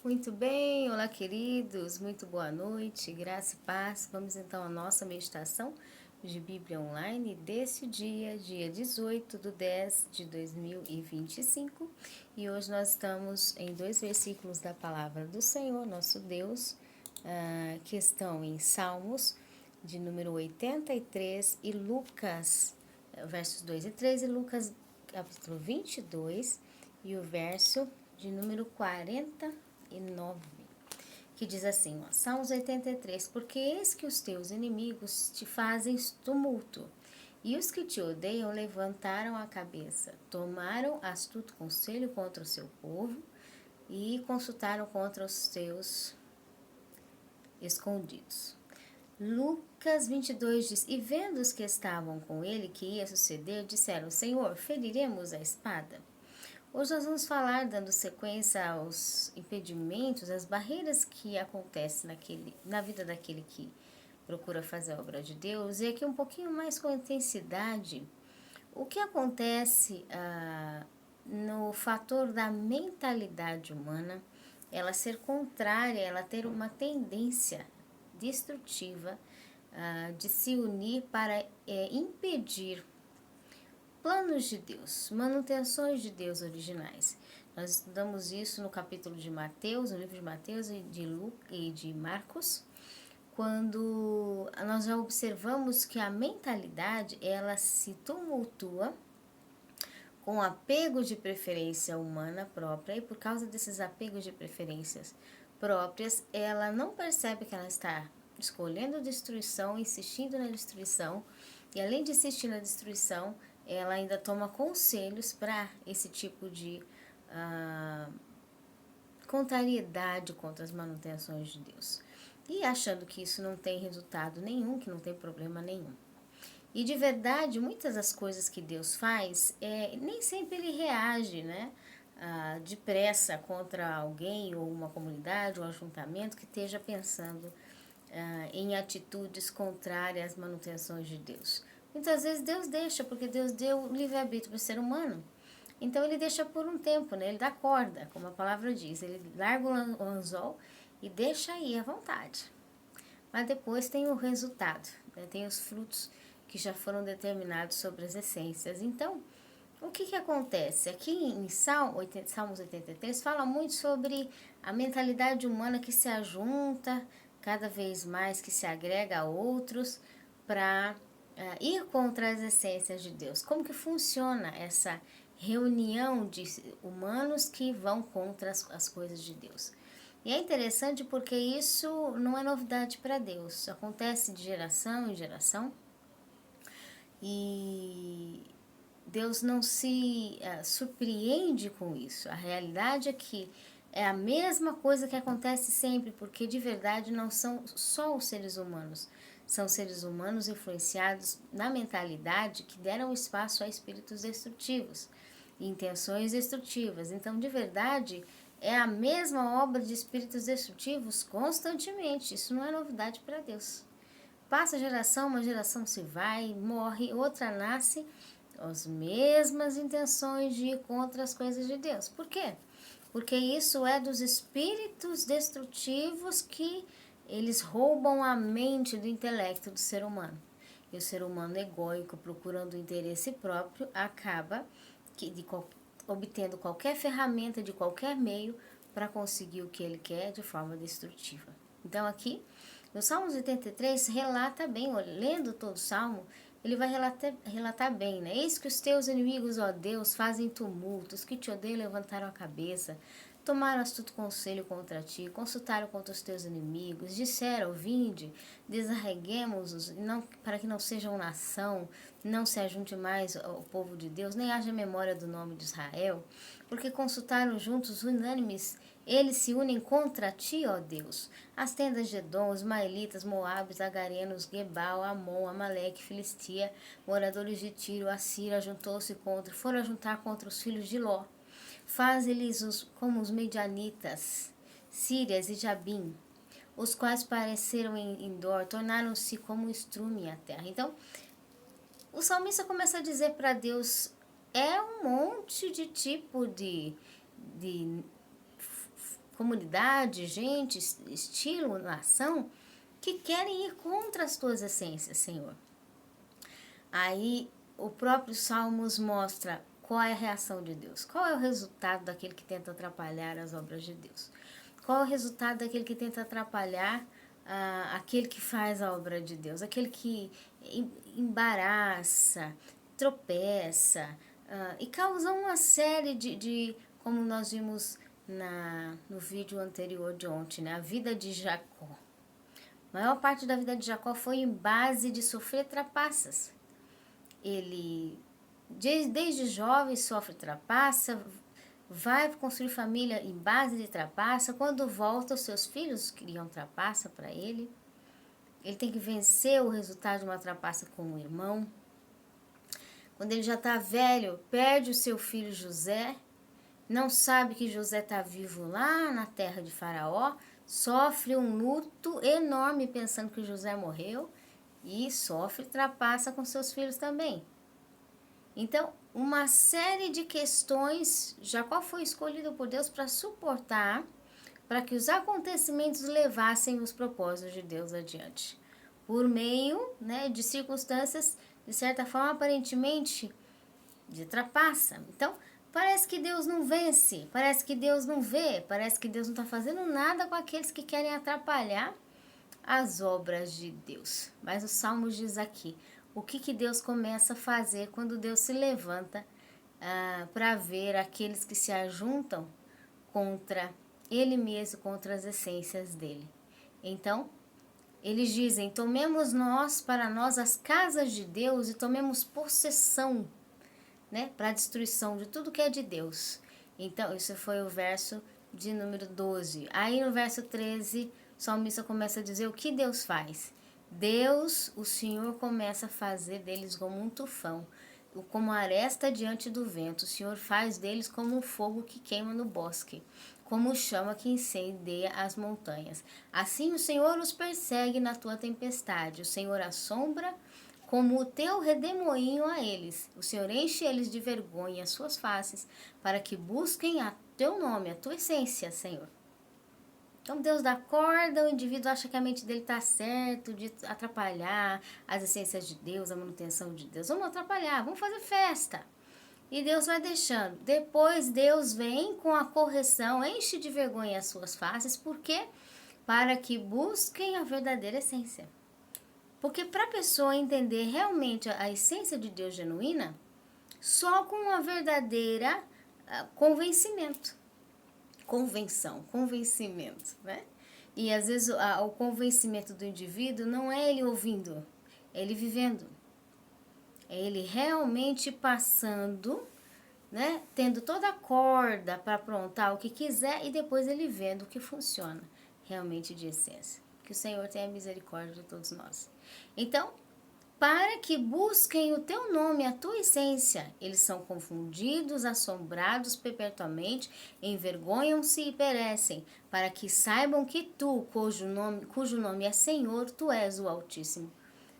Muito bem, olá queridos, muito boa noite, graça e paz. Vamos então à nossa meditação de Bíblia Online desse dia 18 de 10 de 2025. E hoje nós estamos em dois versículos da palavra do Senhor, nosso Deus, que estão em Salmos, de número 83 e Lucas, versos 2 e 3, e Lucas, capítulo 22, e o verso de número 49, que diz assim, ó, Salmos 83, porque eis que os teus inimigos te fazem tumulto, e os que te odeiam levantaram a cabeça, tomaram astuto conselho contra o seu povo, e consultaram contra os teus escondidos. Lucas 22 diz, e vendo os que estavam com ele que ia suceder, disseram, Senhor, feriremos a espada? Hoje nós vamos falar, dando sequência aos impedimentos, às barreiras que acontecem na vida daquele que procura fazer a obra de Deus, e aqui um pouquinho mais com intensidade, o que acontece no fator da mentalidade humana, ela ser contrária, ela ter uma tendência destrutiva de se unir para impedir planos de Deus, manutenções de Deus originais. Nós estudamos isso no capítulo de Mateus, no livro de Mateus e de Lucas e de Marcos, quando nós já observamos que a mentalidade ela se tumultua com apego de preferência humana própria, e por causa desses apegos de preferências próprias, ela não percebe que ela está escolhendo destruição, insistindo na destruição, e além de insistir na destruição, ela ainda toma conselhos para esse tipo de contrariedade contra as manutenções de Deus. E achando que isso não tem resultado nenhum, que não tem problema nenhum. E de verdade, muitas das coisas que Deus faz, nem sempre ele reage, né? Depressa contra alguém ou uma comunidade ou um ajuntamento que esteja pensando em atitudes contrárias às manutenções de Deus. Muitas vezes Deus deixa, porque Deus deu livre-arbítrio para o ser humano. Então ele deixa por um tempo, né? Ele dá corda, como a palavra diz. Ele larga o anzol e deixa aí à vontade. Mas depois tem o resultado, né? Tem os frutos que já foram determinados sobre as essências. Então, o que acontece? Aqui em Salmos 83 fala muito sobre a mentalidade humana que se ajunta cada vez mais, que se agrega a outros para ir contra as essências de Deus. Como que funciona essa reunião de humanos que vão contra as coisas de Deus? E é interessante porque isso não é novidade para Deus, acontece de geração em geração, e Deus não se surpreende com isso. A realidade é que é a mesma coisa que acontece sempre, porque de verdade não são só os seres humanos, são seres humanos influenciados na mentalidade que deram espaço a espíritos destrutivos, intenções destrutivas. Então, de verdade, é a mesma obra de espíritos destrutivos constantemente. Isso não é novidade para Deus. Passa geração, uma geração se vai, morre, outra nasce, as mesmas intenções de ir contra as coisas de Deus. Por quê? Porque isso é dos espíritos destrutivos que eles roubam a mente do intelecto do ser humano. E o ser humano egóico, procurando o interesse próprio, acaba obtendo qualquer ferramenta de qualquer meio para conseguir o que ele quer de forma destrutiva. Então aqui, no Salmos 83, relata bem, lendo todo o Salmo, ele vai relatar bem, né? Eis que os teus inimigos, ó Deus, fazem tumultos, que te odeiam levantaram a cabeça, tomaram astuto conselho contra ti, consultaram contra os teus inimigos, disseram, vinde, desarreguemos-os, para que não sejam nação, não se ajunte mais ao povo de Deus, nem haja memória do nome de Israel, porque consultaram juntos unânimes, eles se unem contra ti, ó Deus. As tendas de Edom, os Maelitas, Moabes, Agarenos, Gebal, Amon, Amaleque, Filistia, moradores de Tiro, Assíria, juntou-se contra, foram juntar contra os filhos de Ló. Faz-lhes como os medianitas, Sírias e Jabim, os quais pareceram em dor, tornaram-se como estrume a terra. Então, o salmista começa a dizer para Deus, é um monte de tipo de comunidade, gente, estilo, nação, que querem ir contra as tuas essências, Senhor. Aí o próprio Salmos mostra qual é a reação de Deus, qual é o resultado daquele que tenta atrapalhar as obras de Deus, qual é o resultado daquele que tenta atrapalhar aquele que faz a obra de Deus, aquele que embaraça, tropeça e causa uma série de como nós vimos no vídeo anterior de ontem, né? A vida de Jacó. A maior parte da vida de Jacó foi em base de sofrer trapaças. Ele, desde jovem, sofre trapaça, vai construir família em base de trapaça. Quando volta, os seus filhos criam trapaça para ele. Ele tem que vencer o resultado de uma trapaça com o irmão. Quando ele já está velho, perde o seu filho José, não sabe que José está vivo lá na terra de Faraó, sofre um luto enorme pensando que José morreu e sofre trapaça com seus filhos também. Então, uma série de questões, Jacó foi escolhido por Deus para suportar, para que os acontecimentos levassem os propósitos de Deus adiante. Por meio, né, de circunstâncias, de certa forma, aparentemente, de trapaça. Então, parece que Deus não vence, parece que Deus não vê, parece que Deus não está fazendo nada com aqueles que querem atrapalhar as obras de Deus. Mas o Salmo diz aqui, o que Deus começa a fazer quando Deus se levanta para ver aqueles que se ajuntam contra Ele mesmo, contra as essências dele. Então, eles dizem, tomemos nós para nós as casas de Deus e tomemos possessão, né, para a destruição de tudo que é de Deus. Então, isso foi o verso de número 12. Aí no verso 13, o salmista começa a dizer o que Deus faz. Deus, o Senhor, começa a fazer deles como um tufão, como aresta diante do vento. O Senhor faz deles como um fogo que queima no bosque, como chama que incendeia as montanhas. Assim o Senhor os persegue na tua tempestade. O Senhor assombra como o teu redemoinho a eles. O Senhor enche eles de vergonha as suas faces, para que busquem a teu nome, a tua essência, Senhor. Então Deus dá corda, o indivíduo acha que a mente dele está certo de atrapalhar as essências de Deus, a manutenção de Deus. Vamos atrapalhar, vamos fazer festa. E Deus vai deixando. Depois Deus vem com a correção, enche de vergonha as suas faces. Por quê? Para que busquem a verdadeira essência. Porque para a pessoa entender realmente a essência de Deus genuína, só com uma verdadeira convencimento. Convencimento, né? E às vezes o convencimento do indivíduo não é ele ouvindo, é ele vivendo. É ele realmente passando, né? Tendo toda a corda para aprontar o que quiser e depois ele vendo o que funciona realmente de essência. Que o Senhor tenha misericórdia de todos nós. Então, para que busquem o teu nome, a tua essência, eles são confundidos, assombrados perpetuamente, envergonham-se e perecem, para que saibam que tu, cujo nome é Senhor, tu és o Altíssimo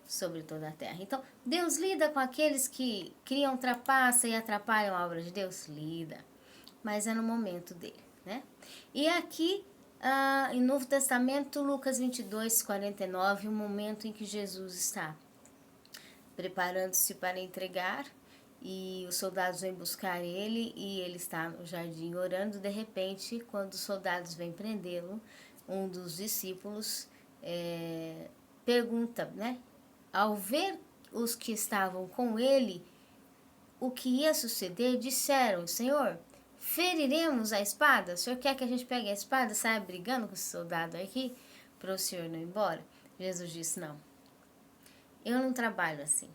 sobre toda a terra. Então, Deus lida com aqueles que criam trapaça e atrapalham a obra de Deus? Lida, mas é no momento dele, né? E aqui, em Novo Testamento, Lucas 22, 49, o momento em que Jesus está preparando-se para entregar, e os soldados vêm buscar ele, e ele está no jardim orando. De repente, quando os soldados vêm prendê-lo, um dos discípulos pergunta, né? Ao ver os que estavam com ele, o que ia suceder, disseram, Senhor, feriremos a espada? O Senhor quer que a gente pegue a espada e saia brigando com esse soldado aqui, para o Senhor não ir embora? Jesus disse, não. Eu não trabalho assim.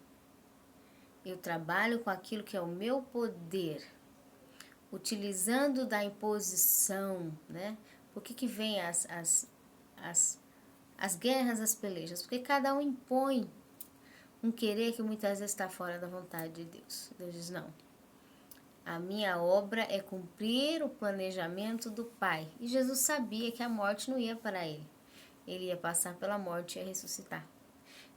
Eu trabalho com aquilo que é o meu poder, utilizando da imposição, né? Por que vem as guerras, as pelejas? Porque cada um impõe um querer que muitas vezes está fora da vontade de Deus. Deus diz, não. A minha obra é cumprir o planejamento do Pai. E Jesus sabia que a morte não ia para ele. Ele ia passar pela morte e ia ressuscitar.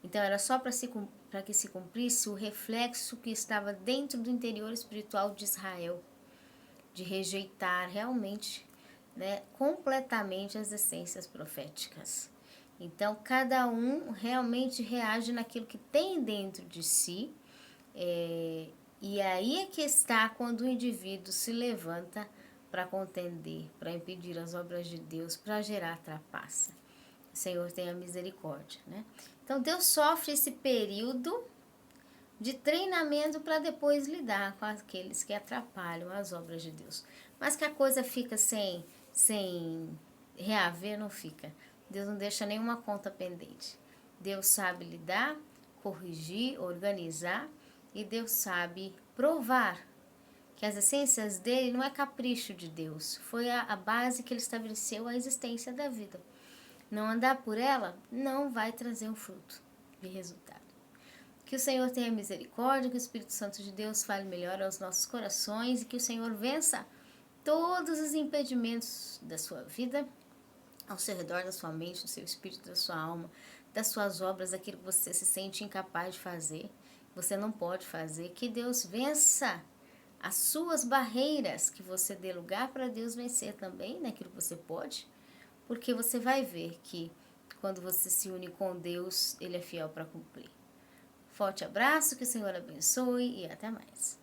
Então era só para que se cumprisse o reflexo que estava dentro do interior espiritual de Israel, de rejeitar realmente, né, completamente as essências proféticas. Então, cada um realmente reage naquilo que tem dentro de si, e aí é que está quando o indivíduo se levanta para contender, para impedir as obras de Deus, para gerar trapaça. O Senhor tenha misericórdia, né? Então, Deus sofre esse período de treinamento para depois lidar com aqueles que atrapalham as obras de Deus. Mas que a coisa fica sem reaver, não fica. Deus não deixa nenhuma conta pendente. Deus sabe lidar, corrigir, organizar, e Deus sabe provar que as essências dele não é capricho de Deus, foi a base que ele estabeleceu a existência da vida. Não andar por ela não vai trazer um fruto de resultado. Que o Senhor tenha misericórdia, que o Espírito Santo de Deus fale melhor aos nossos corações e que o Senhor vença todos os impedimentos da sua vida, ao seu redor, da sua mente, do seu espírito, da sua alma, das suas obras, daquilo que você se sente incapaz de fazer, você não pode fazer. Que Deus vença as suas barreiras, que você dê lugar para Deus vencer também naquilo que você pode, porque você vai ver que quando você se une com Deus, Ele é fiel para cumprir. Forte abraço, que o Senhor abençoe e até mais.